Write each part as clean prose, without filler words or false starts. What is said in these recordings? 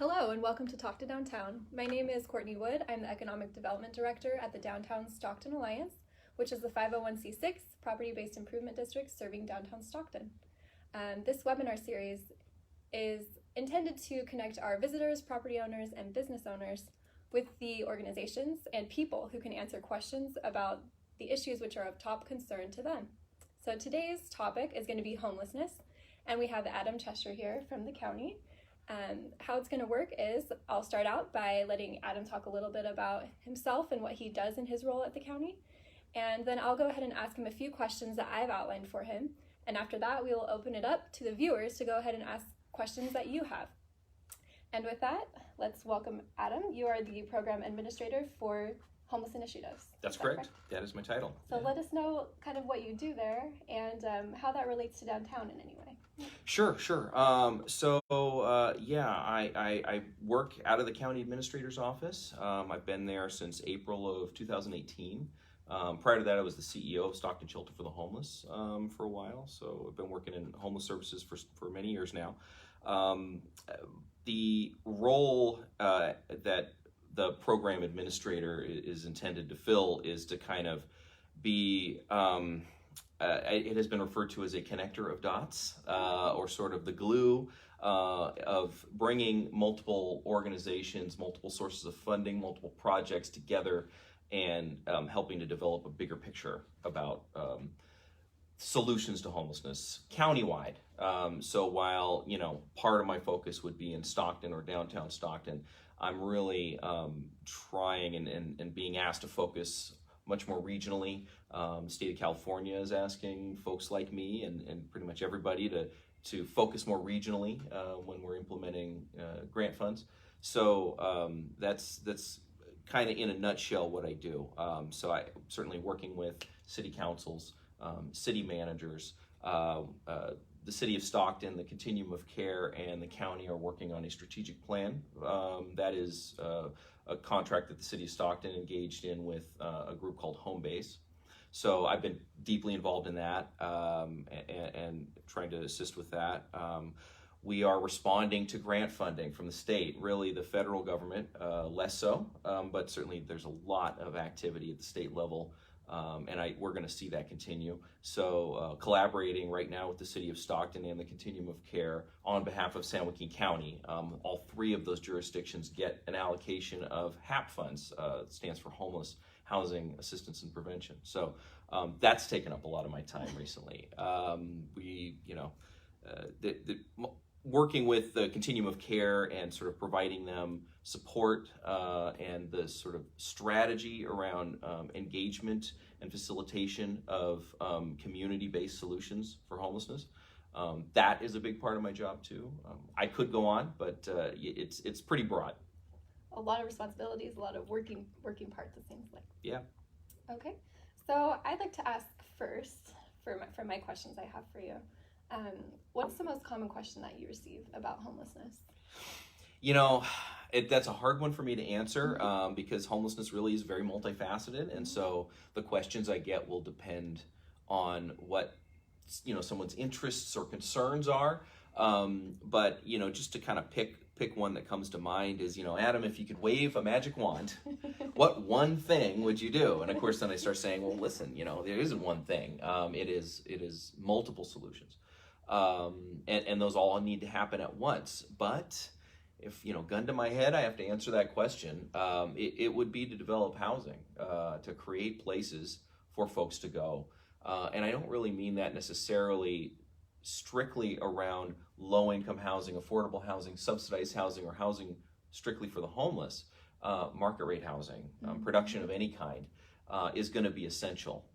Hello and welcome to Talk to Downtown. My name is Courtney Wood. I'm the Economic Development Director at the Downtown Stockton Alliance, which is the 501c6 property-based improvement district serving downtown Stockton. This webinar series is intended to connect our visitors, property owners, and business owners with the organizations and people who can answer questions about the issues which are of top concern to them. So today's topic is going to be homelessness, and we have Adam Cheshire here from the county. How it's going to work is I'll start out by letting Adam talk a little bit about himself and what he does in his role at the county, and then I'll go ahead and ask him a few questions that I've outlined for him, and after that we will open it up to the viewers to go ahead and ask questions that you have. And with that, let's welcome Adam. You are the program administrator for Homeless Initiatives. That's correct. That is my title. So let us know kind of what you do there and how that relates to downtown in any way. Sure. I work out of the county administrator's office. I've been there since April of 2018. Prior to that, I was the CEO of Stockton Shelter for the Homeless for a while. So I've been working in homeless services for many years now. The role that the program administrator is intended to fill is to kind of be, it has been referred to as a connector of dots, or sort of the glue of bringing multiple organizations, multiple sources of funding, multiple projects together and helping to develop a bigger picture about solutions to homelessness countywide. So while, part of my focus would be in Stockton or downtown Stockton, I'm really trying and being asked to focus much more regionally. The state of California is asking folks like me and pretty much everybody to focus more regionally when we're implementing grant funds. So that's kind of in a nutshell what I do. So I certainly working with city councils, city managers, the city of Stockton, the continuum of care, and the county are working on a strategic plan. That is a contract that the city of Stockton engaged in with a group called Home Base. So I've been deeply involved in that and trying to assist with that. We are responding to grant funding from the state, really the federal government, less so, but certainly there's a lot of activity at the state level. We're going to see that continue. So collaborating right now with the city of Stockton and the continuum of care on behalf of San Joaquin County. All three of those jurisdictions get an allocation of HAP funds. It stands for Homeless Housing Assistance and Prevention. So that's taken up a lot of my time recently. Working with the continuum of care and sort of providing them support and the sort of strategy around engagement and facilitation of community-based solutions for homelessness. That is a big part of my job too. I could go on, but it's pretty broad. A lot of responsibilities, a lot of working parts, it seems like. Yeah. Okay, so I'd like to ask first, for my questions I have for you, what's the most common question that you receive about homelessness? That's a hard one for me to answer because homelessness really is very multifaceted, and so the questions I get will depend on what someone's interests or concerns are. But just to kind of pick one that comes to mind is, Adam, if you could wave a magic wand, what one thing would you do? And of course, then I start saying, well, listen, there isn't one thing. It is multiple solutions. And those all need to happen at once. But if, gun to my head, I have to answer that question, it would be to develop housing, to create places for folks to go. And I don't really mean that necessarily strictly around low-income housing, affordable housing, subsidized housing, or housing strictly for the homeless. Market rate housing, production of any kind, is going to be essential.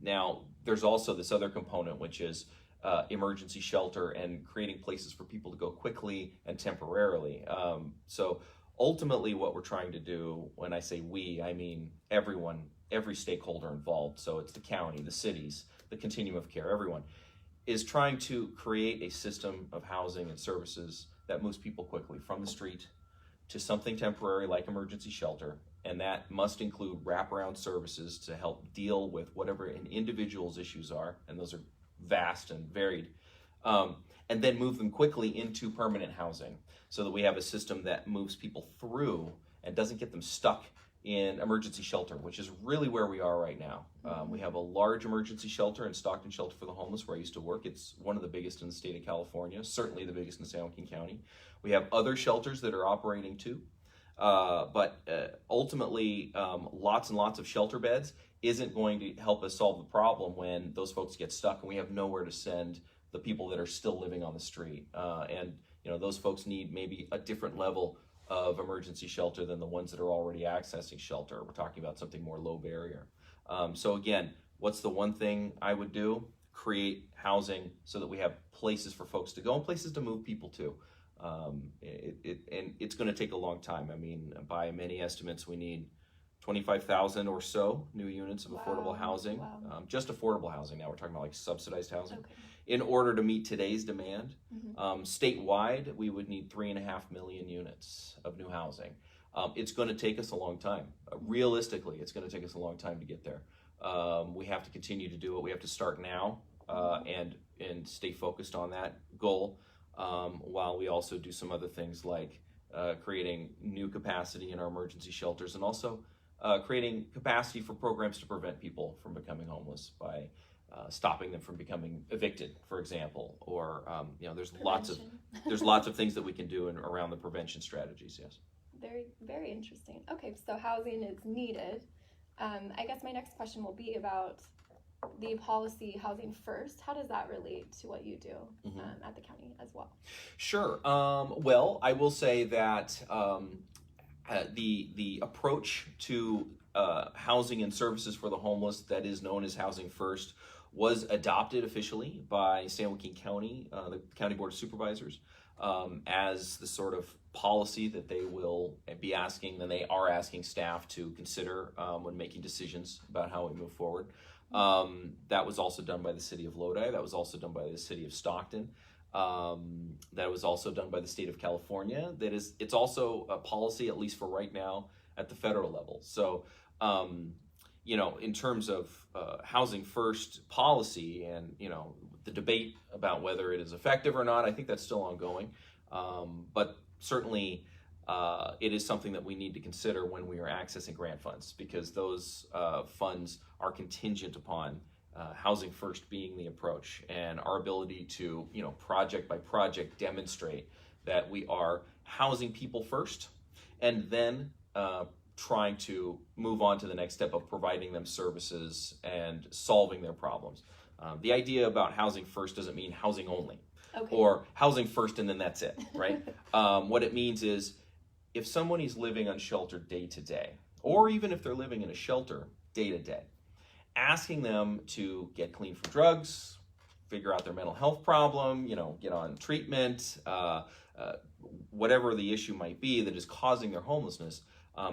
Now, there's also this other component, which is emergency shelter and creating places for people to go quickly and temporarily. So ultimately what we're trying to do, when I say we, I mean everyone, every stakeholder involved. So it's the county, the cities, the continuum of care, everyone is trying to create a system of housing and services that moves people quickly from the street to something temporary like emergency shelter. And that must include wraparound services to help deal with whatever an individual's issues are. And those are vast and varied. and then move them quickly into permanent housing so that we have a system that moves people through and doesn't get them stuck in emergency shelter, which is really where we are right now. We have a large emergency shelter in Stockton Shelter for the Homeless, where I used to work. It's one of the biggest in the state of California, certainly the biggest in San Joaquin County. We have other shelters that are operating too. But ultimately, lots and lots of shelter beds isn't going to help us solve the problem when those folks get stuck and we have nowhere to send the people that are still living on the street. And those folks need maybe a different level of emergency shelter than the ones that are already accessing shelter. We're talking about something more low barrier. So again, what's the one thing I would do? Create housing so that we have places for folks to go and places to move people to. And it's going to take a long time. I mean, by many estimates, we need 25,000 or so new units of affordable housing. Wow. Just affordable housing. Now we're talking about like subsidized housing. Okay. In order to meet today's demand, statewide, we would need 3.5 million units of new housing. It's going to take us a long time. Realistically, it's going to take us a long time to get there. We have to continue to do it. We have to start now and stay focused on that goal, while we also do some other things like creating new capacity in our emergency shelters and also creating capacity for programs to prevent people from becoming homeless by stopping them from becoming evicted, for example, or there's lots of things that we can do around the prevention strategies. Yes. Very, very interesting. Okay, so housing is needed. I guess my next question will be about the policy housing first. How does that relate to what you do at the county as well? Sure. Well, I will say that the approach to housing and services for the homeless that is known as Housing First was adopted officially by San Joaquin County, the County Board of Supervisors, as the sort of policy that they will be asking, and they are asking staff to consider when making decisions about how we move forward. That was also done by the city of Lodi. That was also done by the city of Stockton. That was also done by the state of California. It's also a policy, at least for right now, at the federal level. So, in terms of housing first policy and, the debate about whether it is effective or not, I think that's still ongoing. But certainly it is something that we need to consider when we are accessing grant funds, because those funds are contingent upon housing first being the approach, and our ability to, project by project demonstrate that we are housing people first and then trying to move on to the next step of providing them services and solving their problems. The idea about housing first doesn't mean housing only, or housing first and then that's it, right? What it means is if someone is living unsheltered day to day, or even if they're living in a shelter day to day, asking them to get clean from drugs, figure out their mental health problem, get on treatment, whatever the issue might be that is causing their homelessness,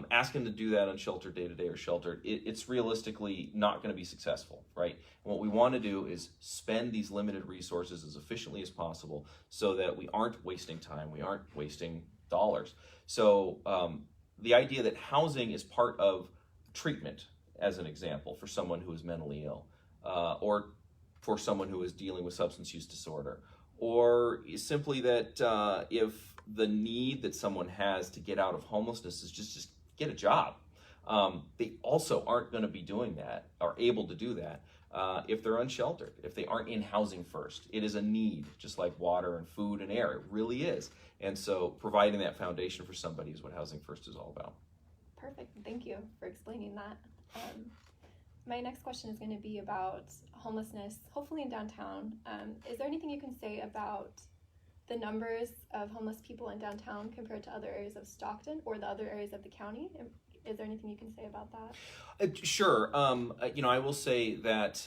asking them to do that unsheltered day to day or sheltered, it's realistically not going to be successful, right? And what we want to do is spend these limited resources as efficiently as possible so that we aren't wasting time, we aren't wasting dollars. So the idea that housing is part of treatment, as an example, for someone who is mentally ill, or for someone who is dealing with substance use disorder, or simply that if the need that someone has to get out of homelessness is just get a job, they also aren't going to be doing that or able to do that if they're unsheltered, if they aren't in housing first. It is a need, just like water and food and air. It really is. And so providing that foundation for somebody is what Housing First is all about. Perfect. Thank you for explaining that. My next question is going to be about homelessness, hopefully in downtown. Is there anything you can say about the numbers of homeless people in downtown compared to other areas of Stockton or the other areas of the county? Is there anything you can say about that? Sure. I will say that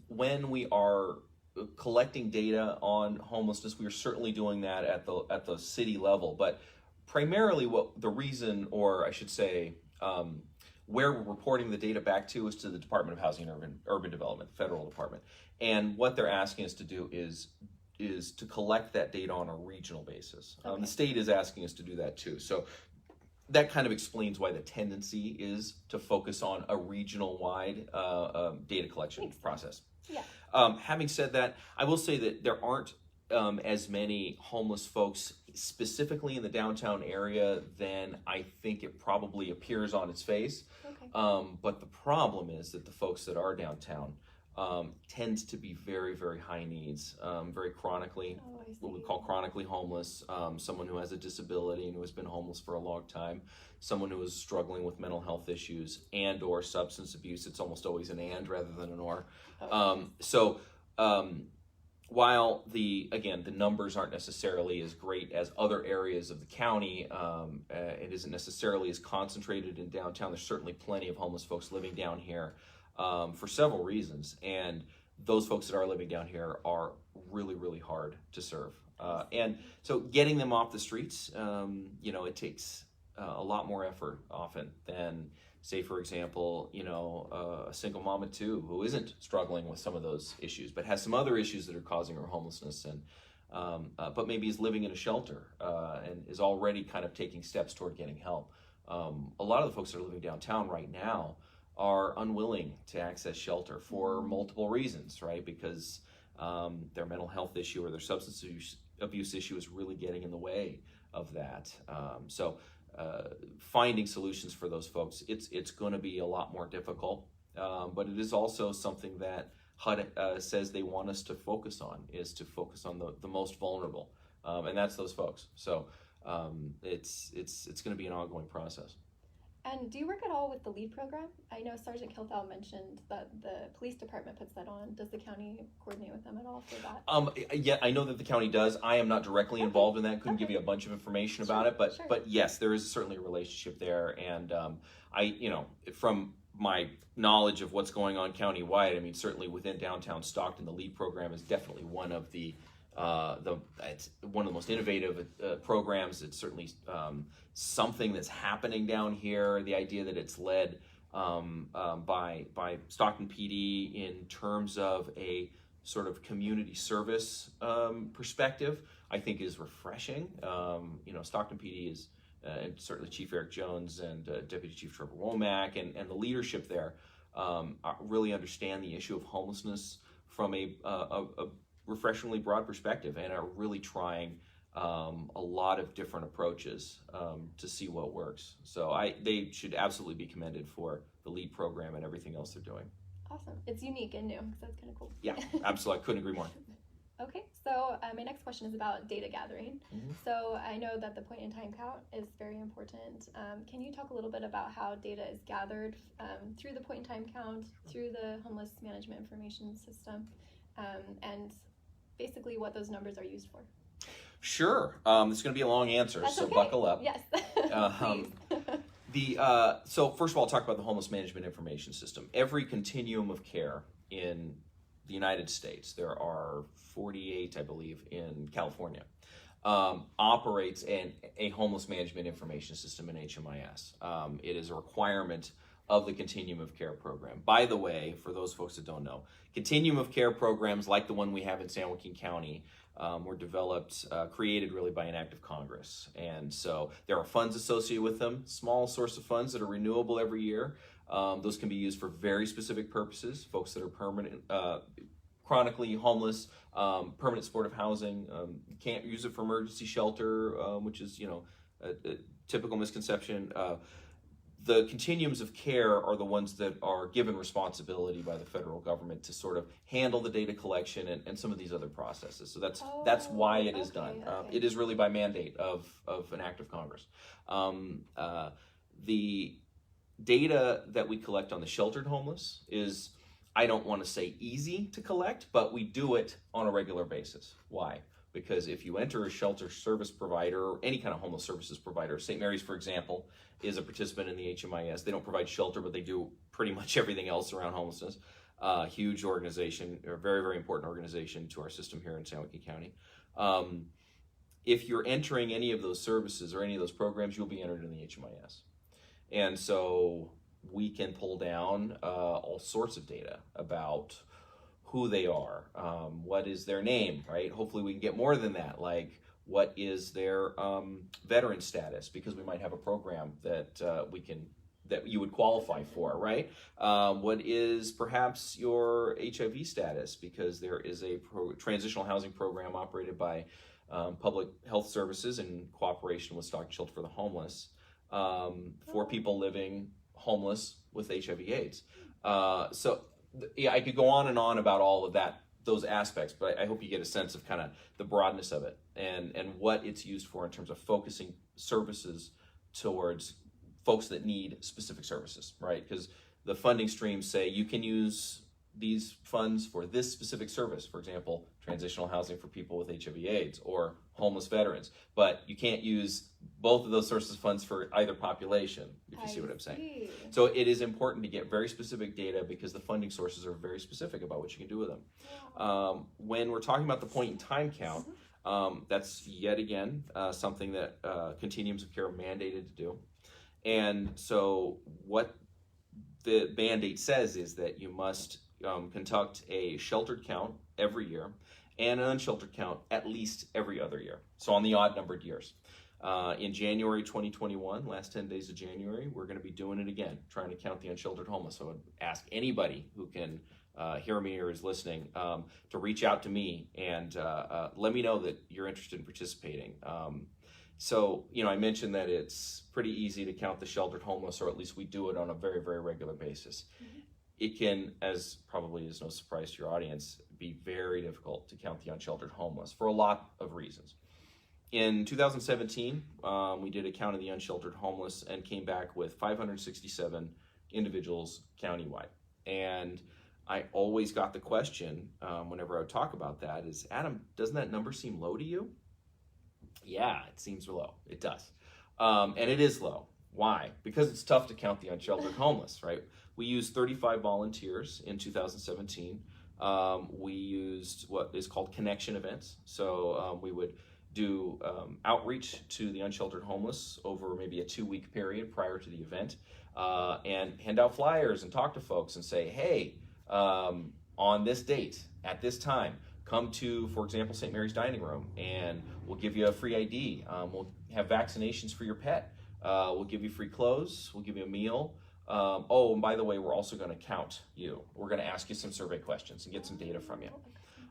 when we are collecting data on homelessness, we are certainly doing that at the city level. But primarily, what the reason, or I should say, where we're reporting the data back to is to the Department of Housing and Urban Development, the federal department. And what they're asking us to do is to collect that data on a regional basis. The state is asking us to do that too. So that kind of explains why the tendency is to focus on a regional-wide data collection process. Yeah. Having said that, I will say that there aren't as many homeless folks specifically in the downtown area than I think it probably appears on its face. Okay. But the problem is that the folks that are downtown tends to be very, very high needs, very chronically, what we call chronically homeless, someone who has a disability and who has been homeless for a long time, someone who is struggling with mental health issues and or substance abuse. It's almost always an and rather than an or. While the numbers aren't necessarily as great as other areas of the county, it isn't necessarily as concentrated in downtown. There's certainly plenty of homeless folks living down here for several reasons, and those folks that are living down here are really, really hard to serve. And so getting them off the streets, it takes a lot more effort often than, say, for example, a single mom of two who isn't struggling with some of those issues, but has some other issues that are causing her homelessness, and but maybe is living in a shelter and is already kind of taking steps toward getting help. A lot of the folks that are living downtown right now are unwilling to access shelter for multiple reasons, right? Because their mental health issue or their substance abuse issue is really getting in the way of that. Finding solutions for those folks, it's going to be a lot more difficult, but it is also something that HUD says they want us to focus on, is to focus on the most vulnerable, and that's those folks. So it's going to be an ongoing process. And do you work at all with the LEAD program? I know Sergeant Kilthau mentioned that the police department puts that on. Does the county coordinate with them at all for that? Yeah, I know that the county does. I am not directly involved in that. Couldn't give you a bunch of information about it, but yes, there is certainly a relationship there. And from my knowledge of what's going on countywide, I mean, certainly within downtown Stockton, the LEAD program is definitely one of the it's one of the most innovative programs. It's certainly something that's happening down here. The idea that it's led by Stockton PD in terms of a sort of community service perspective, I think is refreshing. Stockton PD is and certainly Chief Eric Jones and Deputy Chief Trevor Womack and the leadership there really understand the issue of homelessness from a refreshingly broad perspective, and are really trying a lot of different approaches to see what works. So they should absolutely be commended for the LEAD program and everything else they're doing. Awesome. It's unique and new, so that's kind of cool. Yeah, absolutely. I couldn't agree more. Okay, so my next question is about data gathering. So I know that the point-in-time count is very important. Can you talk a little bit about how data is gathered through the point-in-time count, through the homeless management information system, and basically what those numbers are used for? Sure. It's going to be a long answer, That's so okay. buckle up. Yes. Please. So first of all, I'll talk about the homeless management information system. Every continuum of care in the United States, there are 48, I believe, in California, operates a homeless management information system in HMIS. It is a requirement of the continuum of care program. By the way, for those folks that don't know, continuum of care programs like the one we have in San Joaquin County were developed, created really by an act of Congress. And so there are funds associated with them, small source of funds that are renewable every year. Those can be used for very specific purposes. Folks that are permanent, chronically homeless, permanent supportive housing, can't use it for emergency shelter, which is, a typical misconception. The continuums of care are the ones that are given responsibility by the federal government to sort of handle the data collection and some of these other processes. So that's why it is done. Okay. It is really by mandate of an act of Congress. The data that we collect on the sheltered homeless is, I don't want to say easy to collect, but we do it on a regular basis. Why? Because if you enter a shelter service provider or any kind of homeless services provider, St. Mary's, for example, is a participant in the HMIS. They don't provide shelter, but they do pretty much everything else around homelessness. Huge organization, or very, very important organization to our system here in San Joaquin County. If you're entering any of those services or any of those programs, you'll be entered in the HMIS. And so we can pull down all sorts of data about who they are, what is their name, right? Hopefully we can get more than that, like what is their veteran status, because we might have a program that that you would qualify for, right? What is perhaps your HIV status, because there is a transitional housing program operated by Public Health Services in cooperation with Stockton Shelter for the Homeless for people living homeless with HIV/AIDS. Yeah, I could go on and on about all of that, those aspects, but I hope you get a sense of kind of the broadness of it and what it's used for in terms of focusing services towards folks that need specific services, right? Because the funding streams say you can use these funds for this specific service, for example, transitional housing for people with HIV/AIDS or homeless veterans, but you can't use both of those sources of funds for either population, if you see what I'm saying. So it is important to get very specific data because the funding sources are very specific about what you can do with them. When we're talking about the point in time count, that's yet again something that continuums of care are mandated to do. And so what the mandate says is that you must conduct a sheltered count every year and an unsheltered count at least every other year. So on the odd numbered years. In January 2021, last 10 days of January, we're going to be doing it again, trying to count the unsheltered homeless. So I would ask anybody who can hear me or is listening to reach out to me and let me know that you're interested in participating. So, I mentioned that it's pretty easy to count the sheltered homeless, or at least we do it on a very, very regular basis. Mm-hmm. It can, as probably is no surprise to your audience, be very difficult to count the unsheltered homeless for a lot of reasons. In 2017, we did a count of the unsheltered homeless and came back with 567 individuals countywide. And I always got the question whenever I would talk about that is, Adam, doesn't that number seem low to you? Yeah, it seems low. It does. And it is low. Why? Because it's tough to count the unsheltered homeless, right? We used 35 volunteers in 2017. We used what is called connection events. So we would do outreach to the unsheltered homeless over maybe a 2-week period prior to the event and hand out flyers and talk to folks and say, hey, on this date, at this time, come to, for example, St. Mary's Dining Room, and we'll give you a free ID. We'll have vaccinations for your pet. We'll give you free clothes. We'll give you a meal. And by the way, we're also going to count you. We're going to ask you some survey questions and get some data from you.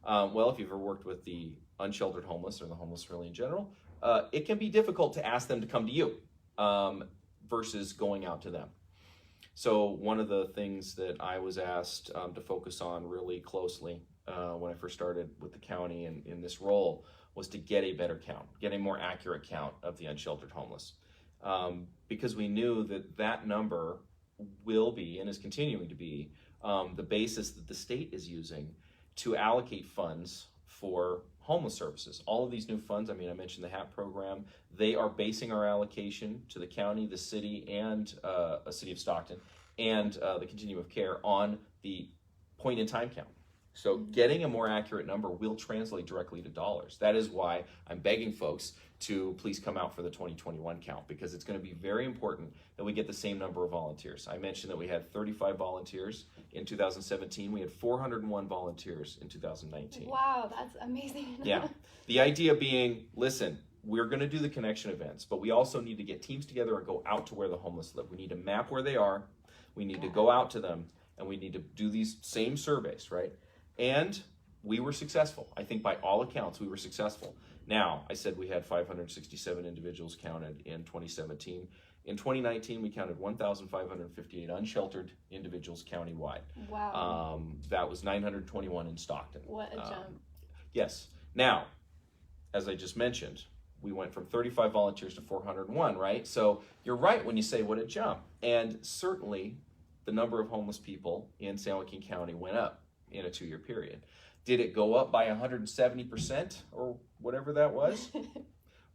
Well, if you've ever worked with the unsheltered homeless or the homeless really in general, it can be difficult to ask them to come to you versus going out to them. So one of the things that I was asked to focus on really closely when I first started with the county and in this role was to get a better count, get a more accurate count of the unsheltered homeless. Because we knew that that number will be and is continuing to be the basis that the state is using to allocate funds for homeless services. All of these new funds, I mentioned the HAP program, they are basing our allocation to the county, the city, and a city of Stockton, and the continuum of care on the point in time count. So getting a more accurate number will translate directly to dollars. That is why I'm begging folks to please come out for the 2021 count, because it's going to be very important that we get the same number of volunteers. I mentioned that we had 35 volunteers in 2017. We had 401 volunteers in 2019. Wow, that's amazing. Yeah. The idea being, listen, we're going to do the connection events, but we also need to get teams together and go out to where the homeless live. We need to map where they are. We need to go out to them, and we need to do these same surveys, right? And we were successful. I think by all accounts, we were successful. Now, I said we had 567 individuals counted in 2017. In 2019, we counted 1,558 unsheltered individuals countywide. Wow. That was 921 in Stockton. What a jump. Yes. Now, as I just mentioned, we went from 35 volunteers to 401, right? So you're right when you say what a jump. And certainly, the number of homeless people in San Joaquin County went up in a 2-year period. Did it go up by 170% or whatever that was?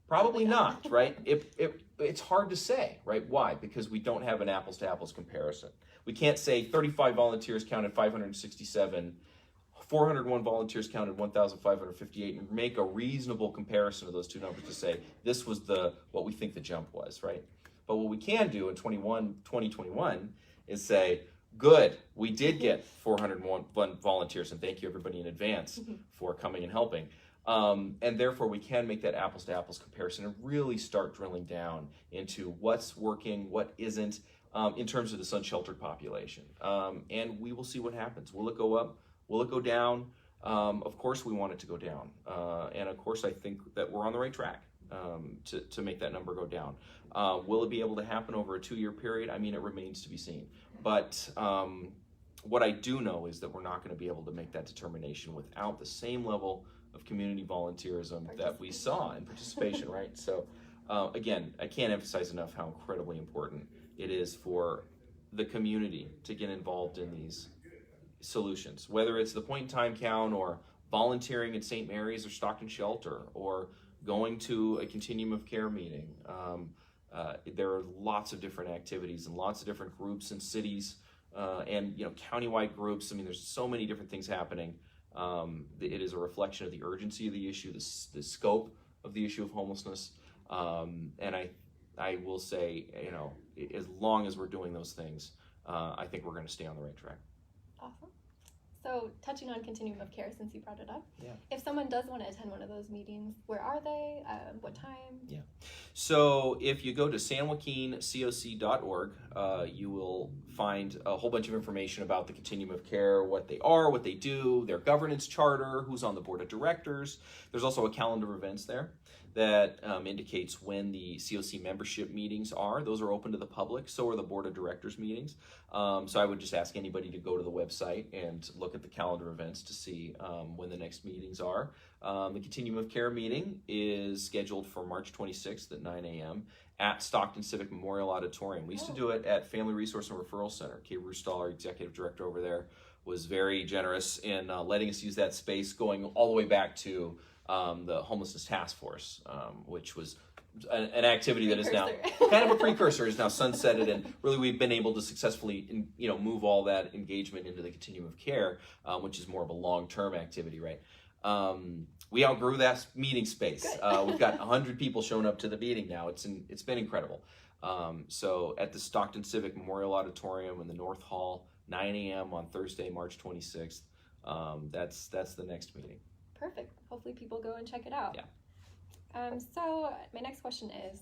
Probably not, right? It's hard to say, right? Why? Because we don't have an apples to apples comparison. We can't say 35 volunteers counted 567, 401 volunteers counted 1,558, and make a reasonable comparison of those two numbers to say this was what we think the jump was, right? But what we can do in 2021 is say, good, we did get 401 volunteers, and thank you everybody in advance for coming and helping. And therefore, we can make that apples to apples comparison and really start drilling down into what's working, what isn't, in terms of this unsheltered population. And we will see what happens. Will it go up? Will it go down? Of course we want it to go down. And of course I think that we're on the right track to make that number go down. Will it be able to happen over a 2-year period? I mean, it remains to be seen. But what I do know is that we're not going to be able to make that determination without the same level of community volunteerism that we saw in participation, right? So again, I can't emphasize enough how incredibly important it is for the community to get involved in these solutions, whether it's the point in time count or volunteering at St. Mary's or Stockton Shelter or going to a continuum of care meeting. There are lots of different activities and lots of different groups and cities and countywide groups. I mean, there's so many different things happening. It is a reflection of the urgency of the issue, the scope of the issue of homelessness. And I will say, as long as we're doing those things, I think we're going to stay on the right track. Awesome. So touching on continuum of care, since you brought it up, yeah. If someone does want to attend one of those meetings, where are they? What time? Yeah. So if you go to sanjoaquincoc.org, you will find a whole bunch of information about the continuum of care, what they are, what they do, their governance charter, who's on the board of directors. There's also a calendar of events there that indicates when the COC membership meetings are. Those are open to the public. So are the board of directors meetings. So I would just ask anybody to go to the website and look at the calendar events to see when the next meetings are. The Continuum of Care meeting is scheduled for March 26th at 9 a.m. at Stockton Civic Memorial Auditorium. We used to do it at Family Resource and Referral Center. Kay Rustal, our executive director over there, was very generous in letting us use that space, going all the way back to the Homelessness Task Force, which was an activity that is now kind of a precursor, is now sunsetted, and really we've been able to successfully move all that engagement into the Continuum of Care, which is more of a long-term activity, right? We outgrew that meeting space. We've got 100 people showing up to the meeting now. It's been incredible. So at the Stockton Civic Memorial Auditorium in the North Hall, 9 a.m. on Thursday, March 26th. That's the next meeting. Perfect. Hopefully people go and check it out. Yeah. So my next question is,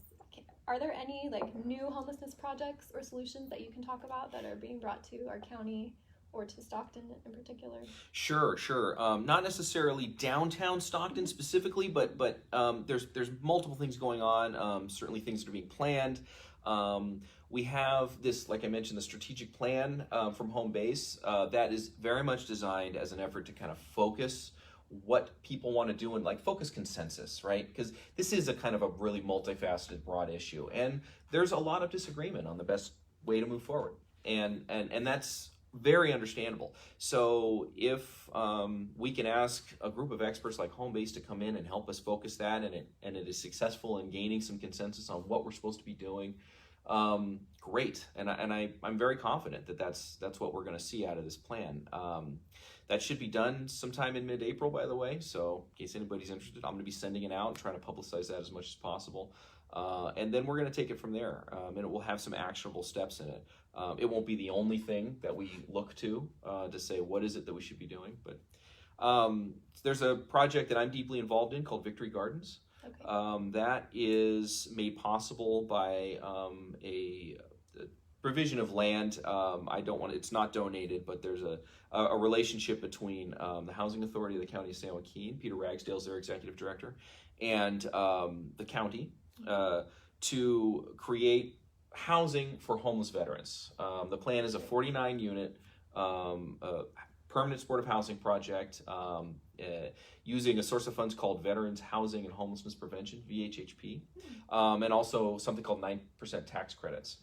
are there any new homelessness projects or solutions that you can talk about that are being brought to our county or to Stockton in particular? Sure. Not necessarily downtown Stockton specifically, but there's multiple things going on. Certainly things that are being planned. We have this, like I mentioned, the strategic plan from Home Base that is very much designed as an effort to kind of focus what people want to do and focus consensus, right? Because this is a kind of a really multifaceted, broad issue, and there's a lot of disagreement on the best way to move forward, and that's very understandable. So if we can ask a group of experts like Home Base to come in and help us focus that, and it is successful in gaining some consensus on what we're supposed to be doing, great. And I'm very confident that that's what we're going to see out of this plan. That should be done sometime in mid-April, by the way. So in case anybody's interested, I'm going to be sending it out and trying to publicize that as much as possible. And then we're going to take it from there. And it will have some actionable steps in it. It won't be the only thing that we look to say what is it that we should be doing. But there's a project that I'm deeply involved in called Victory Gardens. Okay. That is made possible by a provision of land. It's not donated, but there's a relationship between the Housing Authority of the County of San Joaquin, Peter Ragsdale's their executive director, and the county to create housing for homeless veterans. The plan is a 49-unit permanent supportive housing project using a source of funds called Veterans Housing and Homelessness Prevention, VHHP, and also something called 9% tax credits.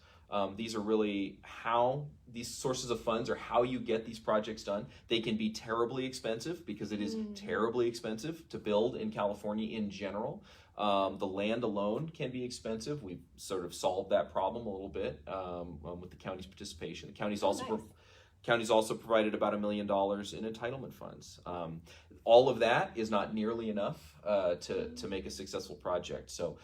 These are really how these sources of funds are how you get these projects done. They can be terribly expensive because it is terribly expensive to build in California in general. The land alone can be expensive. We've sort of solved that problem a little bit with the county's participation. The county's county's also provided about $1 million in entitlement funds. All of that is not nearly enough to make a successful project. So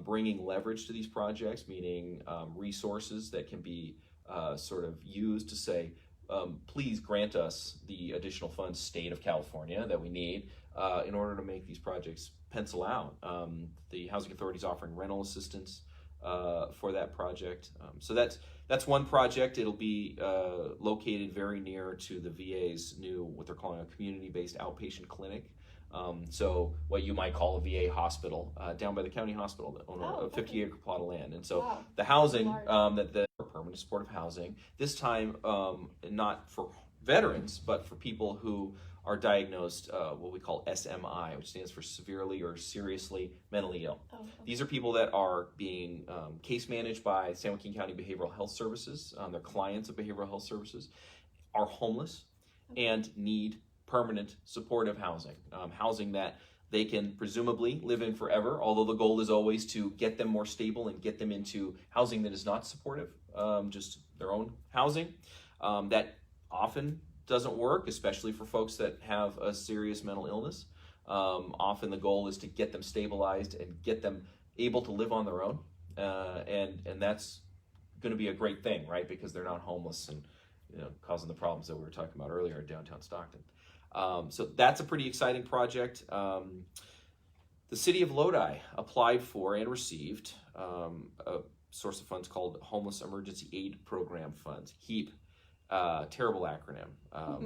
bringing leverage to these projects, meaning resources that can be sort of used to say, please grant us the additional funds, state of California, that we need in order to make these projects pencil out. The Housing Authority is offering rental assistance for that project. So that's one project. It'll be located very near to the VA's new, what they're calling a community-based outpatient clinic. So what you might call a VA hospital down by the county hospital that own a 50-acre plot of land. And so the housing that the permanent supportive housing, this time not for veterans, but for people who are diagnosed what we call SMI, which stands for severely or seriously mentally ill. These are people that are being case managed by San Joaquin County Behavioral Health Services. They're clients of Behavioral Health Services, are homeless, and need permanent supportive housing, housing that they can presumably live in forever, although the goal is always to get them more stable and get them into housing that is not supportive, just their own housing. That often doesn't work, especially for folks that have a serious mental illness. Often the goal is to get them stabilized and get them able to live on their own, and that's going to be a great thing, right? Because they're not homeless and causing the problems that we were talking about earlier in downtown Stockton. So that's a pretty exciting project. The city of Lodi applied for and received a source of funds called Homeless Emergency Aid Program Funds, HEAP. Terrible acronym,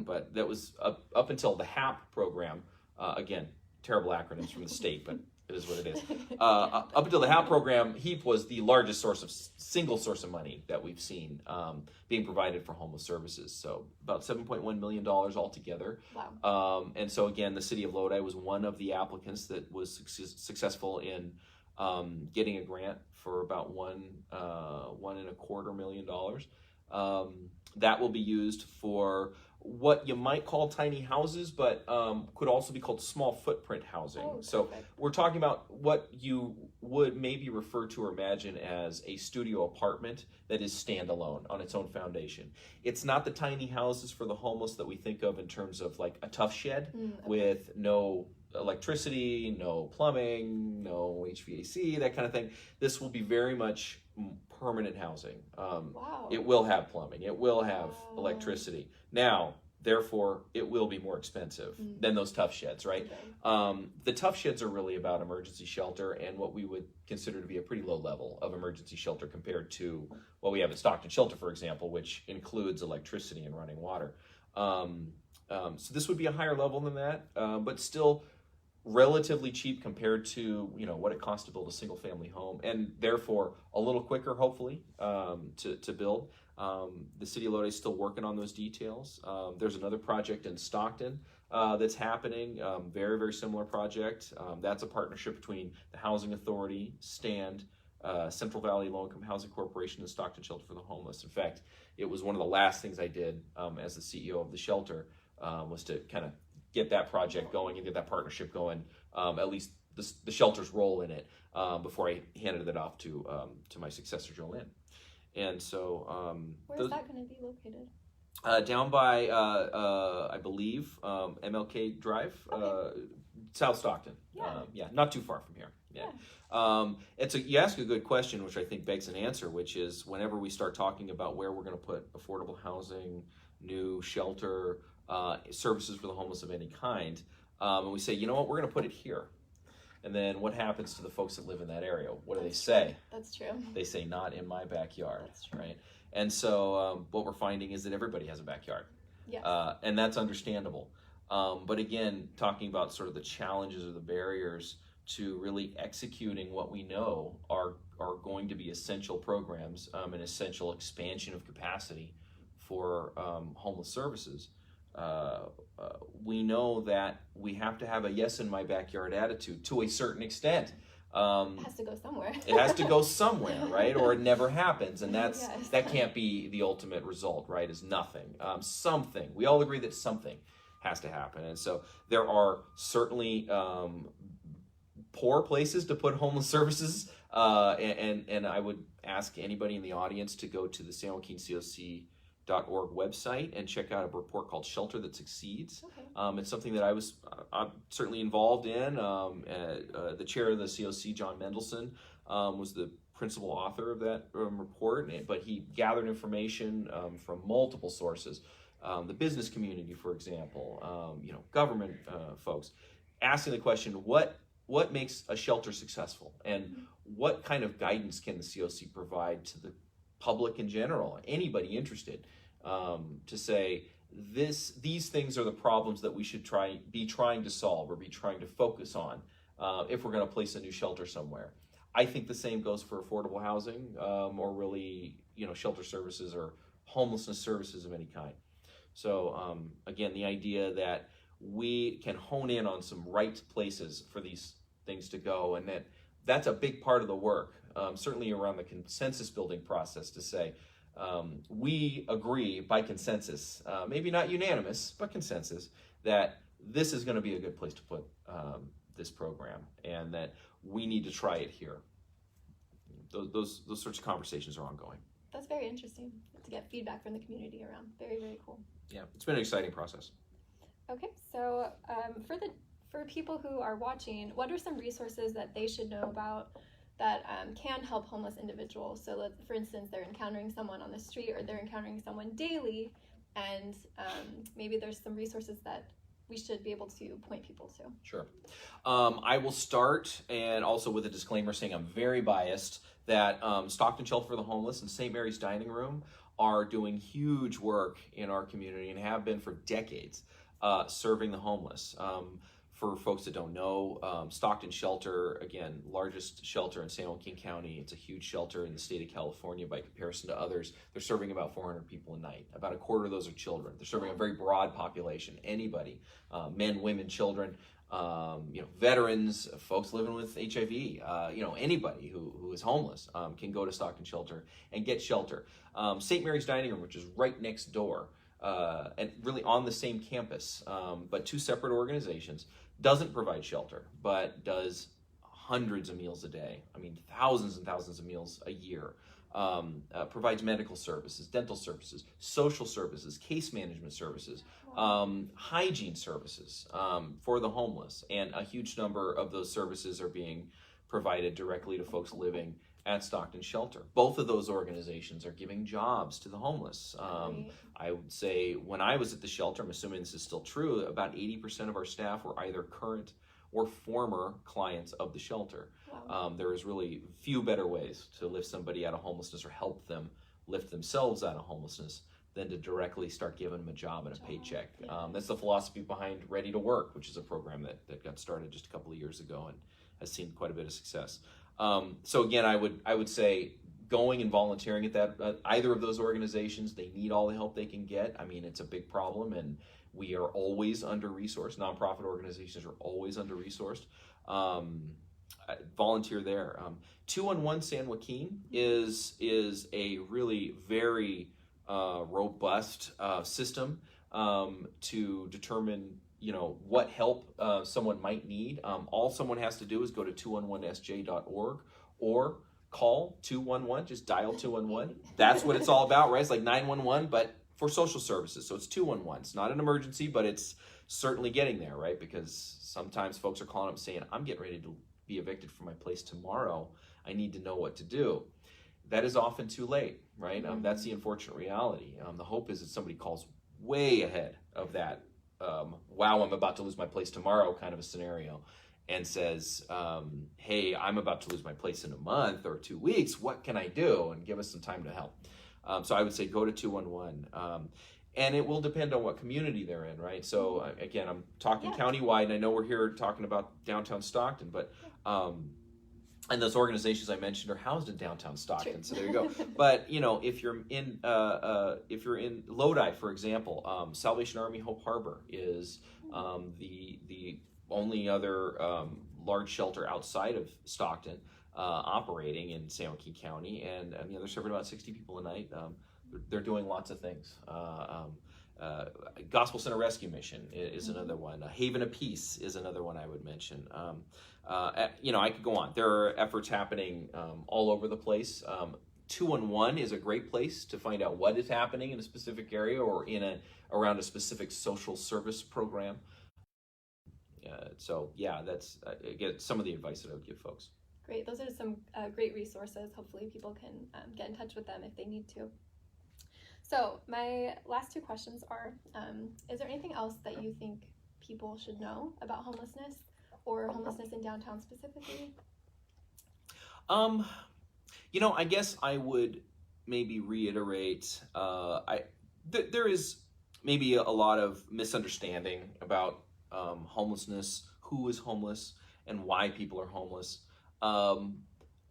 but that was up until the HAP program. Again, terrible acronyms from the state, but it is what it is. Up until the HAP program, HEAP was the largest single source of money that we've seen being provided for homeless services. So about $7.1 million altogether. Wow. And so again, the city of Lodi was one of the applicants that was successful in getting a grant for about $1.25 million. That will be used for what you might call tiny houses, but could also be called small footprint housing. So we're talking about what you would maybe refer to or imagine as a studio apartment that is standalone on its own foundation. It's not the tiny houses for the homeless that we think of in terms of like a tough shed with no electricity, no plumbing, no HVAC, that kind of thing. This will be very much permanent housing. It will have plumbing. It will have electricity. Now, therefore, it will be more expensive than those tough sheds, right? The tough sheds are really about emergency shelter and what we would consider to be a pretty low level of emergency shelter compared to what we have at Stockton Shelter, for example, which includes electricity and running water. So this would be a higher level than that, but still relatively cheap compared to what it costs to build a single family home, and therefore a little quicker hopefully to build. The city of Lodi is still working on those details. There's another project in Stockton that's happening, very, very similar project. That's a partnership between the Housing Authority, STAND, Central Valley Low Income Housing Corporation, and Stockton Shelter for the Homeless. In fact, it was one of the last things I did as the CEO of the shelter, was to kind of get that project going and get that partnership going, at least the shelter's role in it, before I handed it off to my successor, Jolynn. And so where's that going to be located? Down by I believe MLK Drive, South Stockton. Not too far from here. You ask a good question, which I think begs an answer, which is whenever we start talking about where we're going to put affordable housing, new shelter, services for the homeless of any kind, and we say, you know what, we're going to put it here. And then what happens to the folks that live in that area? What do they say? That's true. They say, not in my backyard. That's true. Right? And so what we're finding is that everybody has a backyard. Yes. And that's understandable. But again, talking about sort of the challenges or the barriers to really executing what we know are going to be essential programs, an essential expansion of capacity for homeless services. We know that we have to have a yes in my backyard attitude to a certain extent. It has to go somewhere. It has to go somewhere, right? Or it never happens, and that can't be the ultimate result, right? Is nothing. Something. We all agree that something has to happen, and so there are certainly poor places to put homeless services, and I would ask anybody in the audience to go to the San Joaquin COC.org website and check out a report called Shelter That Succeeds. It's something that I'm certainly involved in. The chair of the COC, John Mendelson, was the principal author of that report, but he gathered information from multiple sources. The business community, for example, government folks, asking the question, what what makes a shelter successful, and what kind of guidance can the COC provide to the public in general, anybody interested, to say these things are the problems that we should be trying to solve or be trying to focus on if we're going to place a new shelter somewhere. I think the same goes for affordable housing, or really, shelter services or homelessness services of any kind. So again, the idea that we can hone in on some right places for these things to go, and that's a big part of the work, certainly around the consensus building process, to say we agree by consensus, maybe not unanimous, but consensus, that this is going to be a good place to put this program, and that we need to try it here. Those sorts of conversations are ongoing. That's very interesting to get feedback from the community around. Very, very cool. Yeah, it's been an exciting process. Okay, so for people who are watching, what are some resources that they should know about that can help homeless individuals? So for instance, they're encountering someone on the street, or they're encountering someone daily, and maybe there's some resources that we should be able to point people to. Sure. I will start, and also with a disclaimer saying I'm very biased, that Stockton Shelter for the Homeless and St. Mary's Dining Room are doing huge work in our community and have been for decades, serving the homeless. For folks that don't know, Stockton Shelter, again, largest shelter in San Joaquin County. It's a huge shelter in the state of California by comparison to others. They're serving about 400 people a night. About a quarter of those are children. They're serving a very broad population, anybody, men, women, children, veterans, folks living with HIV, anybody who is homeless can go to Stockton Shelter and get shelter. St. Mary's Dining Room, which is right next door, and really on the same campus, but two separate organizations, doesn't provide shelter, but does hundreds of meals a day. I mean, thousands and thousands of meals a year. Provides medical services, dental services, social services, case management services, hygiene services for the homeless. And a huge number of those services are being provided directly to folks living at Stockton Shelter. Both of those organizations are giving jobs to the homeless. I would say when I was at the shelter, I'm assuming this is still true, about 80% of our staff were either current or former clients of the shelter. Wow. There is really few better ways to lift somebody out of homelessness or help them lift themselves out of homelessness than to directly start giving them a job and a paycheck. Yeah. That's the philosophy behind Ready to Work, which is a program that got started just a couple of years ago and has seen quite a bit of success. So again, I would say going and volunteering at that either of those organizations, they need all the help they can get. I mean, it's a big problem, and we are always under-resourced. Nonprofit organizations are always under-resourced. Volunteer there. 211 San Joaquin is a really very robust system to determine what help someone might need. All someone has to do is go to 211sj.org or call 211, just dial 211. That's what it's all about, right? It's like 911, but for social services. So it's 211. It's not an emergency, but it's certainly getting there, right? Because sometimes folks are calling up saying, I'm getting ready to be evicted from my place tomorrow. I need to know what to do. That is often too late, right? That's the unfortunate reality. The hope is that somebody calls way ahead of that wow, I'm about to lose my place tomorrow kind of a scenario, and says, hey, I'm about to lose my place in a month or 2 weeks. What can I do? And give us some time to help. So I would say go to 211. And it will depend on what community they're in, right? So again, I'm talking countywide, and I know we're here talking about downtown Stockton, but and those organizations I mentioned are housed in downtown Stockton. True. So there you go. But if you're in Lodi, for example, Salvation Army Hope Harbor is the only other large shelter outside of Stockton operating in San Joaquin County, and they're serving about 60 people a night. They're doing lots of things. Gospel Center Rescue Mission is another one. Haven of Peace is another one I would mention. I could go on. There are efforts happening all over the place. 211 is a great place to find out what is happening in a specific area or around a specific social service program. That's again some of the advice that I would give folks. Great. Those are some great resources. Hopefully people can get in touch with them if they need to. So my last two questions are, is there anything else that you think people should know about homelessness, or homelessness in downtown specifically? I guess I would maybe reiterate, there is maybe a lot of misunderstanding about homelessness, who is homeless, and why people are homeless.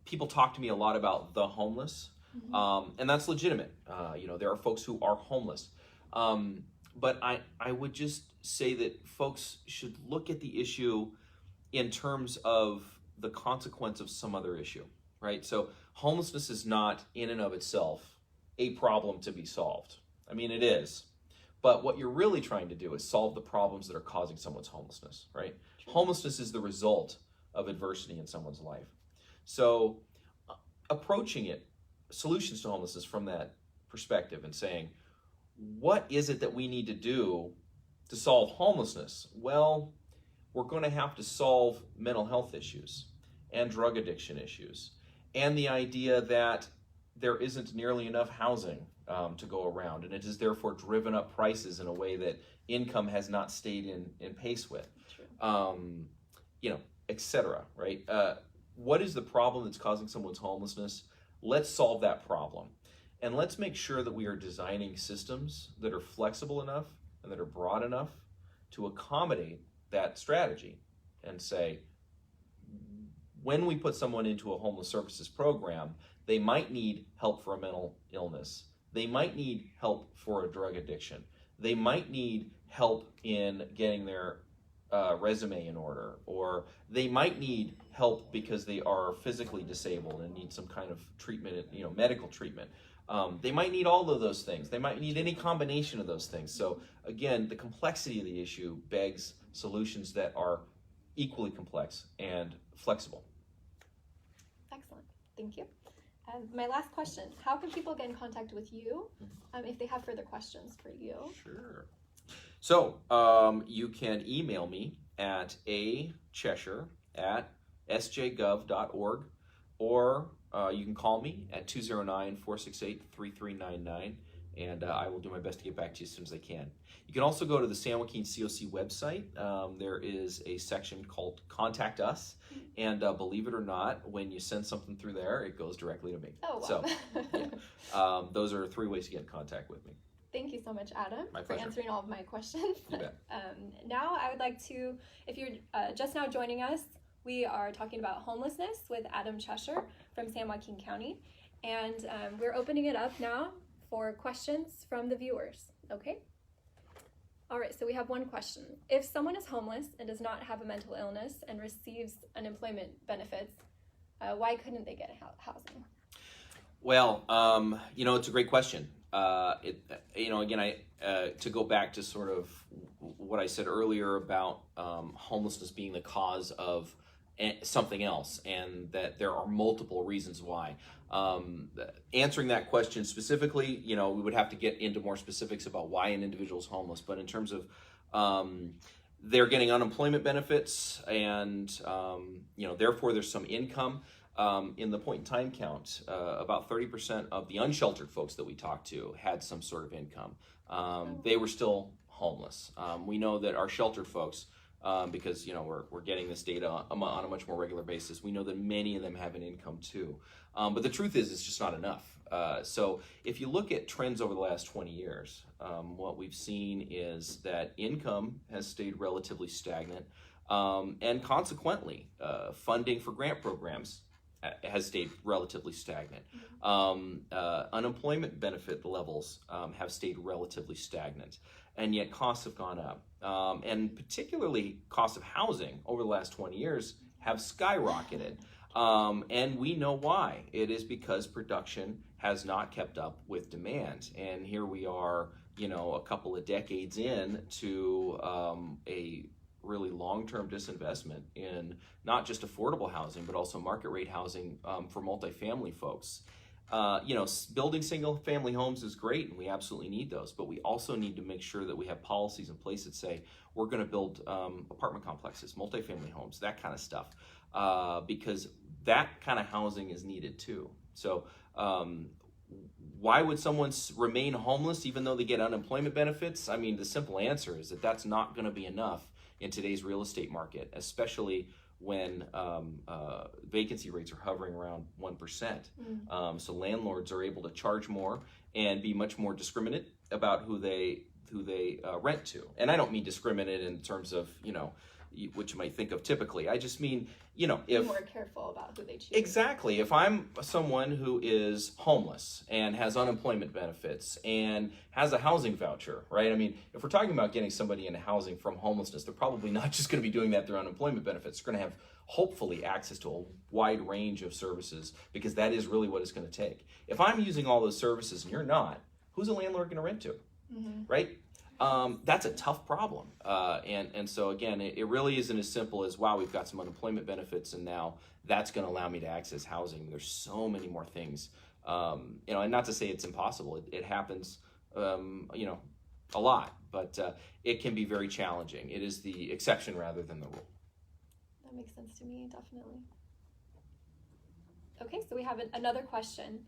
People talk to me a lot about the homeless, and that's legitimate. There are folks who are homeless. But I would just say that folks should look at the issue in terms of the consequence of some other issue, right? So homelessness is not in and of itself a problem to be solved. I mean, it is. But what you're really trying to do is solve the problems that are causing someone's homelessness, right? True. Homelessness is the result of adversity in someone's life. So approaching it, solutions to homelessness from that perspective and saying, what is it that we need to do to solve homelessness? Well, we're going to have to solve mental health issues and drug addiction issues and the idea that there isn't nearly enough housing to go around, and it has therefore driven up prices in a way that income has not stayed in pace with, etc. Right? What is the problem that's causing someone's homelessness? Let's solve that problem. And let's make sure that we are designing systems that are flexible enough and that are broad enough to accommodate that strategy and say, when we put someone into a homeless services program, they might need help for a mental illness. They might need help for a drug addiction. They might need help in getting their resume in order, or they might need help because they are physically disabled and need some kind of treatment, medical treatment. They might need all of those things. They might need any combination of those things. So again, the complexity of the issue begs solutions that are equally complex and flexible. Excellent. Thank you. My last question, how can people get in contact with you if they have further questions for you? Sure. So you can email me at acheshire@sjgov.org, or you can call me at 209-468-3399, and I will do my best to get back to you as soon as I can. You can also go to the San Joaquin COC website. There is a section called Contact Us, and believe it or not, when you send something through there, it goes directly to me. Oh, wow. So, those are 3 ways to get in contact with me. Thank you so much, Adam, for answering all of my questions. You bet. Now I would like to, if you're just now joining us, we are talking about homelessness with Adam Cheshire from San Joaquin County, and we're opening it up now for questions from the viewers, okay? All right, so we have one question. If someone is homeless and does not have a mental illness and receives unemployment benefits, why couldn't they get housing? Well, it's a great question. Again, to go back to sort of what I said earlier about homelessness being the cause of something else, and that there are multiple reasons why. Answering that question specifically, we would have to get into more specifics about why an individual is homeless. But in terms of they're getting unemployment benefits, and therefore there's some income. In the point in time count, about 30% of the unsheltered folks that we talked to had some sort of income. They were still homeless. We know that our sheltered folks, because we're getting this data on a much more regular basis, we know that many of them have an income too. But the truth is, it's just not enough. So if you look at trends over the last 20 years, what we've seen is that income has stayed relatively stagnant, and consequently, funding for grant programs has stayed relatively stagnant. Unemployment benefit levels have stayed relatively stagnant, and yet costs have gone up. And particularly costs of housing over the last 20 years have skyrocketed. And we know why. It is because production has not kept up with demand. And here we are, a couple of decades in to a really long-term disinvestment in not just affordable housing, but also market rate housing for multifamily folks. Building single-family homes is great, and we absolutely need those, but we also need to make sure that we have policies in place that say we're going to build apartment complexes, multifamily homes, that kind of stuff, because that kind of housing is needed too. So why would someone remain homeless even though they get unemployment benefits? I mean, the simple answer is that that's not going to be enough in today's real estate market, especially when vacancy rates are hovering around 1%. So landlords are able to charge more and be much more discriminate about who they rent to. And I don't mean discriminate in terms of, what you might think of typically. I just mean, if... Be more careful about who they choose. Exactly. If I'm someone who is homeless and has unemployment benefits and has a housing voucher, right? I mean, if we're talking about getting somebody into housing from homelessness, they're probably not just going to be doing that through unemployment benefits. They're going to have, hopefully, access to a wide range of services, because that is really what it's going to take. If I'm using all those services and you're not, who's a landlord going to rent to, right? That's a tough problem. And so again, it really isn't as simple as, wow, we've got some unemployment benefits and now that's going to allow me to access housing. There's so many more things, and not to say it's impossible. It happens, a lot, but it can be very challenging. It is the exception rather than the rule. That makes sense to me, definitely. Okay, so we have another question.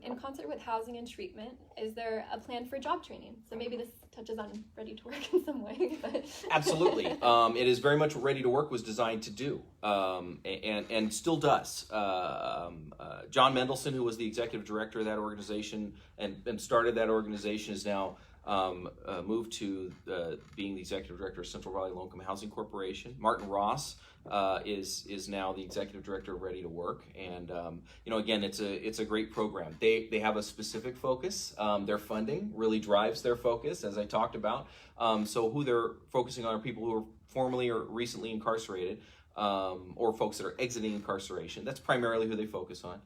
In concert with housing and treatment, is there a plan for job training? So maybe this touches on Ready to Work in some way. But Absolutely. It is very much what Ready to Work was designed to do, and still does. John Mendelson, who was the executive director of that organization and started that organization, is now moved to being the executive director of Central Valley Low-Income Housing Corporation. Martin Ross is now the executive director of Ready to Work, and again, it's a great program. They have a specific focus. Their funding really drives their focus, as I talked about. So who they're focusing on are people who are formerly or recently incarcerated, or folks that are exiting incarceration. That's primarily who they focus on.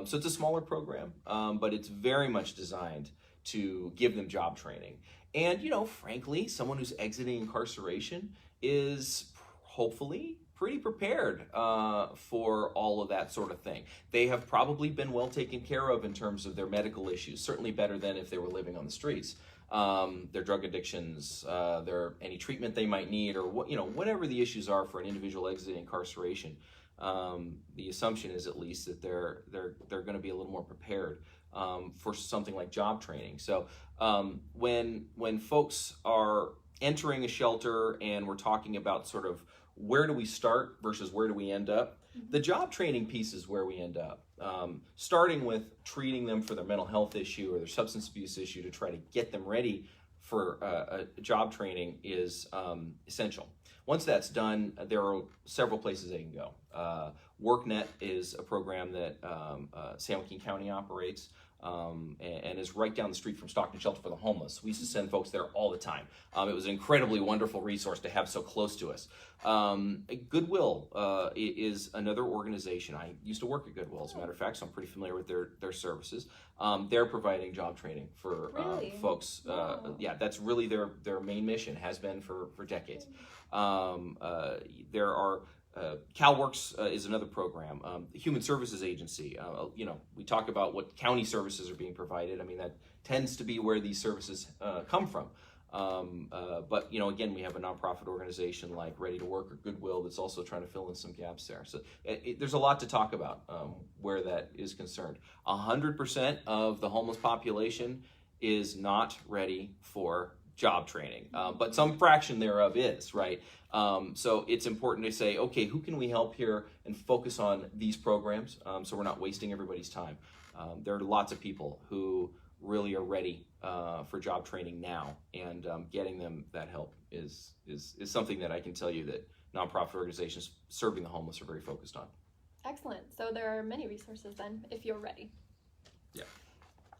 So it's a smaller program, but it's very much designed to give them job training. And frankly, someone who's exiting incarceration is hopefully pretty prepared for all of that sort of thing. They have probably been well taken care of in terms of their medical issues, certainly better than if they were living on the streets. Their drug addictions, any treatment they might need, or whatever the issues are for an individual exiting incarceration. The assumption is at least that they're going to be a little more prepared for something like job training. So when folks are entering a shelter and we're talking about sort of where do we start versus where do we end up, the job training piece is where we end up. Starting with treating them for their mental health issue or their substance abuse issue to try to get them ready for a job training is essential. Once that's done, there are several places they can go. WorkNet is a program that San Joaquin County operates, and is right down the street from Stockton Shelter for the Homeless. We used to send folks there all the time. It was an incredibly wonderful resource to have so close to us. Goodwill is another organization. I used to work at Goodwill, as a matter of fact, so I'm pretty familiar with their services. They're providing job training for folks. Wow. Yeah, that's really their main mission, has been for decades. There are CalWorks is another program. The Human Services Agency, we talk about what county services are being provided. I mean, that tends to be where these services come from. But again, we have a nonprofit organization like Ready to Work or Goodwill that's also trying to fill in some gaps there. So there's a lot to talk about where that is concerned. 100% of the homeless population is not ready for job training, but some fraction thereof is, right? So it's important to say, okay, who can we help here and focus on these programs so we're not wasting everybody's time. There are lots of people who really are ready for job training now, and getting them that help is something that I can tell you that nonprofit organizations serving the homeless are very focused on. Excellent. So there are many resources then, if you're ready. Yeah.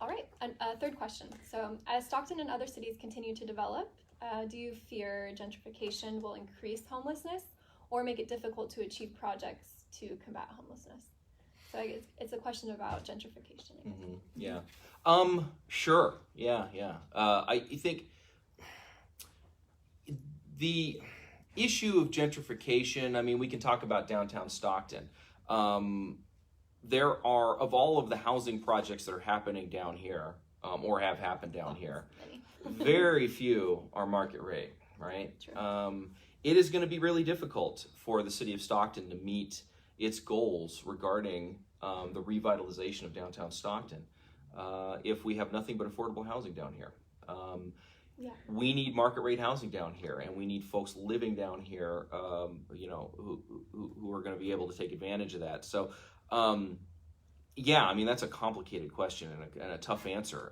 All right, third question. So as Stockton and other cities continue to develop, do you fear gentrification will increase homelessness or make it difficult to achieve projects to combat homelessness? So I guess it's a question about gentrification. Mm-hmm. Yeah. Sure. Yeah. I think the issue of gentrification, I mean, we can talk about downtown Stockton. There are, of all of the housing projects that are happening down here, or have happened down here, very few are market rate, right? It is going to be really difficult for the city of Stockton to meet its goals regarding the revitalization of downtown Stockton if we have nothing but affordable housing down here. Yeah. We need market rate housing down here, and we need folks living down here, who are going to be able to take advantage of that. So, yeah, I mean, that's a complicated question and a tough answer.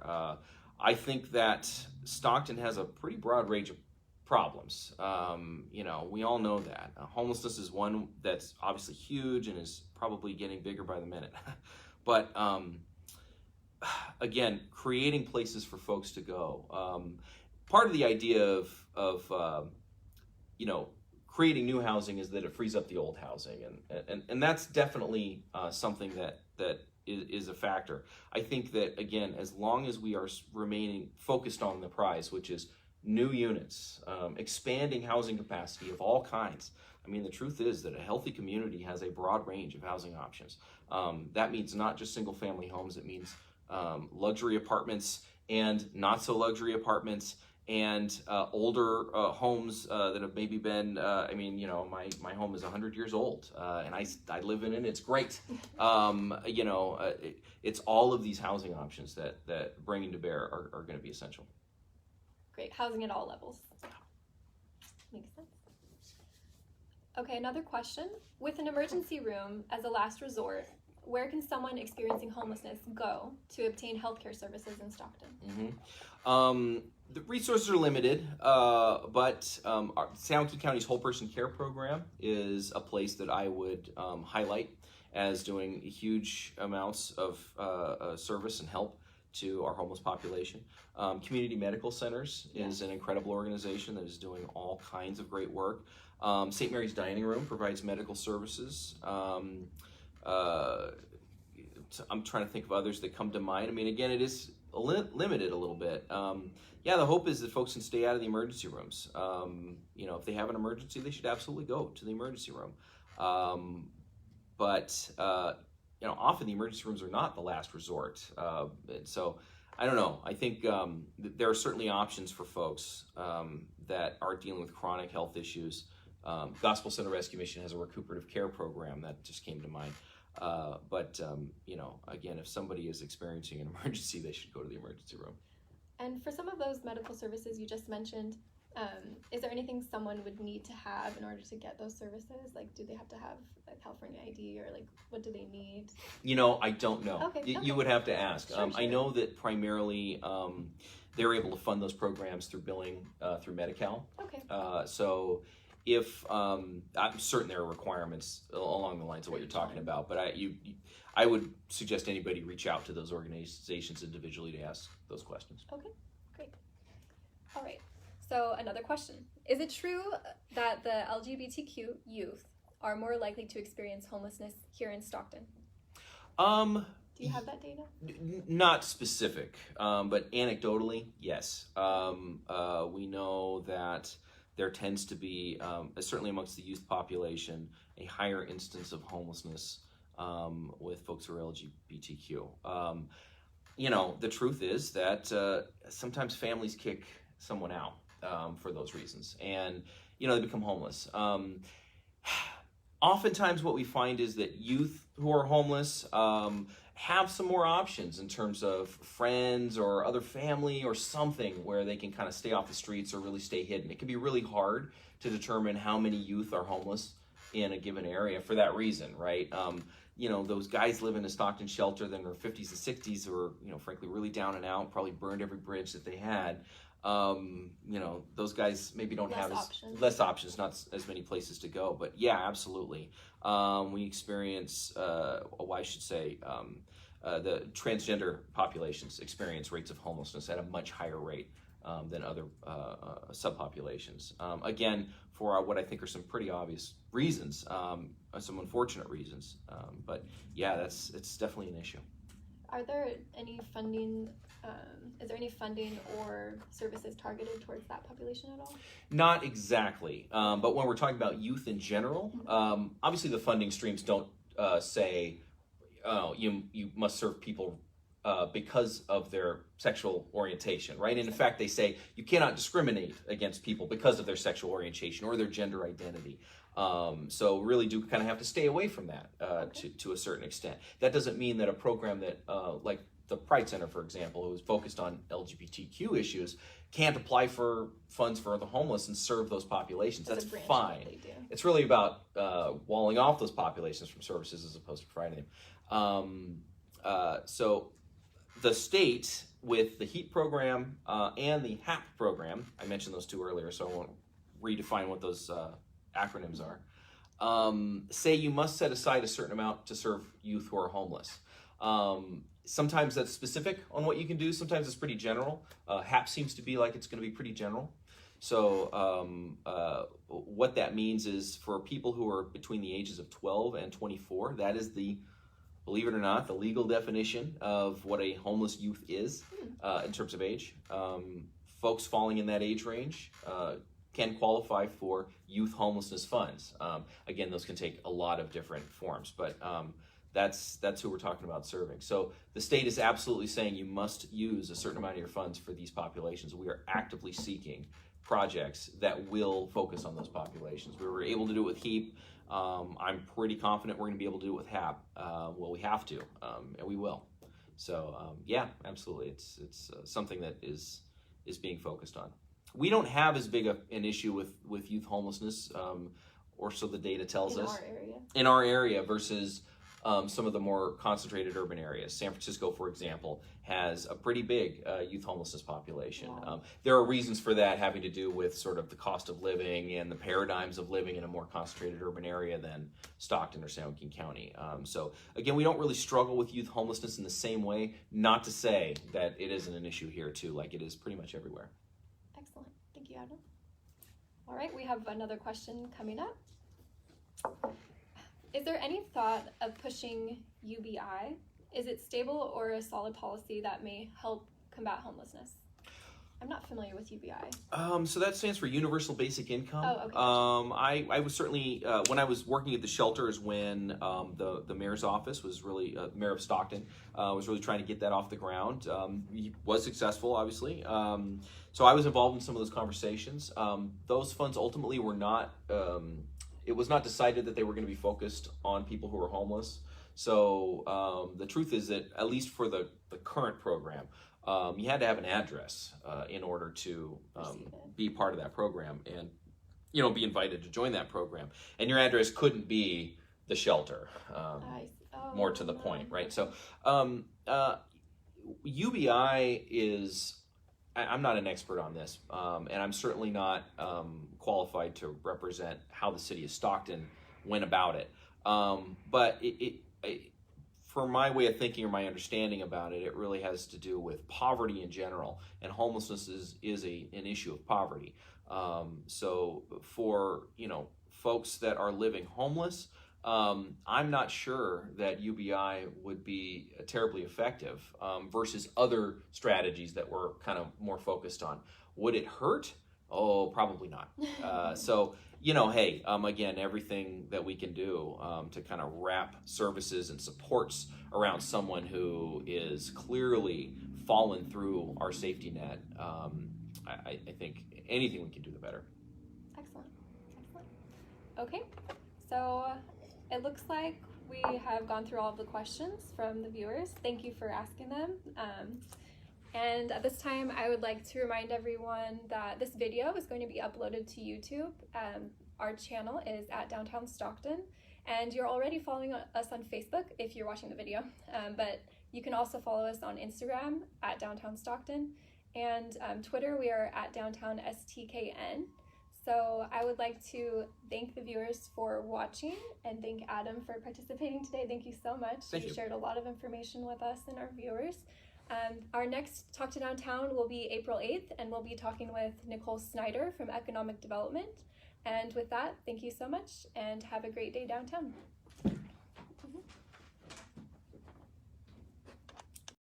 I think that Stockton has a pretty broad range of problems. We all know that. Homelessness is one that's obviously huge and is probably getting bigger by the minute. But again, creating places for folks to go. Part of the idea of creating new housing is that it frees up the old housing, and that's definitely something that is a factor. I think that, again, as long as we are remaining focused on the prize, which is new units, expanding housing capacity of all kinds. I mean, the truth is that a healthy community has a broad range of housing options. That means not just single family homes, it means luxury apartments and not so luxury apartments, and older homes that have maybe been, my home is 100 years old, and I live in it, it's great. It's all of these housing options that bringing to bear are going to be essential. Great, housing at all levels. Makes sense. Okay, another question. With an emergency room as a last resort, where can someone experiencing homelessness go to obtain healthcare services in Stockton? Mm-hmm. The resources are limited, but our San Joaquin County's Whole Person Care Program is a place that I would highlight as doing huge amounts of service and help to our homeless population. Community Medical Centers is an incredible organization that is doing all kinds of great work. St. Mary's Dining Room provides medical services. I'm trying to think of others that come to mind. I mean, again, it is limited a little bit. The hope is that folks can stay out of the emergency rooms. If they have an emergency, they should absolutely go to the emergency room. But often the emergency rooms are not the last resort. So I don't know. I think there are certainly options for folks that are dealing with chronic health issues. Gospel Center Rescue Mission has a recuperative care program that just came to mind. Again, if somebody is experiencing an emergency, they should go to the emergency room. And for some of those medical services you just mentioned, is there anything someone would need to have in order to get those services? Like, do they have to have a California ID, or like, what do they need? I don't know. Okay. You would have to ask. Sure. I know that primarily they're able to fund those programs through billing through Medi-Cal. Okay. So if I'm certain there are requirements along the lines of what you're talking about, but I would suggest anybody reach out to those organizations individually to ask those questions. Okay, great. All right. So another question. Is it true that the LGBTQ youth are more likely to experience homelessness here in Stockton? Do you have that data? Not specific, but anecdotally, yes. We know that there tends to be, certainly amongst the youth population, a higher instance of homelessness with folks who are LGBTQ. The truth is that sometimes families kick someone out for those reasons, and they become homeless. Oftentimes what we find is that youth who are homeless have some more options in terms of friends or other family or something where they can kind of stay off the streets or really stay hidden. It can be really hard to determine how many youth are homeless in a given area for that reason, right? Those guys live in a Stockton shelter that in their 50s and 60s who are, frankly, really down and out, probably burned every bridge that they had. Those guys maybe don't have less options, not as many places to go. But yeah, absolutely. We experience, the transgender populations experience rates of homelessness at a much higher rate than other subpopulations. Again, for what I think are some pretty obvious reasons, some unfortunate reasons. But yeah, it's definitely an issue. Are there any funding? Is there any funding or services targeted towards that population at all? Not exactly, but when we're talking about youth in general, obviously the funding streams don't say you must serve people because of their sexual orientation, right? And in fact, they say you cannot discriminate against people because of their sexual orientation or their gender identity. So really do kind of have to stay away from that to a certain extent. That doesn't mean that a program that like the Pride Center, for example, who's focused on LGBTQ issues, can't apply for funds for the homeless and serve those populations. That's fine. It's really about walling off those populations from services as opposed to providing them. So the state, with the HEAP program and the HAP program, I mentioned those two earlier, so I won't redefine what those acronyms are, say you must set aside a certain amount to serve youth who are homeless. Sometimes that's specific on what you can do. Sometimes it's pretty general. HAP seems to be like it's going to be pretty general. So what that means is for people who are between the ages of 12 and 24, that is the, believe it or not, the legal definition of what a homeless youth is in terms of age. Folks falling in that age range can qualify for youth homelessness funds. Again, those can take a lot of different forms, but that's who we're talking about serving. So the state is absolutely saying you must use a certain amount of your funds for these populations. We are actively seeking projects that will focus on those populations. We were able to do it with HEAP. I'm pretty confident we're going to be able to do it with HAP. Well, we have to, and we will. So yeah, absolutely. It's something that is being focused on. We don't have as big an issue with youth homelessness, or so the data tells us. In our area versus some of the more concentrated urban areas. San Francisco, for example, has a pretty big youth homelessness population. Wow. There are reasons for that having to do with sort of the cost of living and the paradigms of living in a more concentrated urban area than Stockton or San Joaquin County. So again, we don't really struggle with youth homelessness in the same way, not to say that it isn't an issue here too, like it is pretty much everywhere. Excellent. Thank you, Adam. All right, we have another question coming up. Is there any thought of pushing UBI? Is it stable or a solid policy that may help combat homelessness? I'm not familiar with UBI. So that stands for Universal Basic Income. Oh, okay. I was certainly, when I was working at the shelters when the mayor's office was really, mayor of Stockton, was really trying to get that off the ground. He was successful, obviously. So I was involved in some of those conversations. Those funds ultimately were not, it was not decided that they were going to be focused on people who are homeless. So the truth is that, at least for the current program, you had to have an address in order to be part of that program and, be invited to join that program. And your address couldn't be the shelter, more to the point, right? So UBI is, I'm not an expert on this, and I'm certainly not qualified to represent how the city of Stockton went about it. But for my way of thinking or my understanding about it, it really has to do with poverty in general, and homelessness is an issue of poverty. So for folks that are living homeless, I'm not sure that UBI would be terribly effective versus other strategies that we're kind of more focused on. Would it hurt? Oh, probably not. So, hey, again, everything that we can do to kind of wrap services and supports around someone who is clearly fallen through our safety net, I think anything we can do, the better. Excellent. Okay, so it looks like we have gone through all of the questions from the viewers. Thank you for asking them. And at this time, I would like to remind everyone that this video is going to be uploaded to YouTube. Our channel is at Downtown Stockton, and you're already following us on Facebook if you're watching the video. But you can also follow us on Instagram at Downtown Stockton, and Twitter, we are at Downtown STKN. So I would like to thank the viewers for watching and thank Adam for participating today. Thank you so much. Thank you. Shared a lot of information with us and our viewers. Our next Talk to Downtown will be April 8th, and we'll be talking with Nicole Snyder from Economic Development. And with that, thank you so much and have a great day downtown.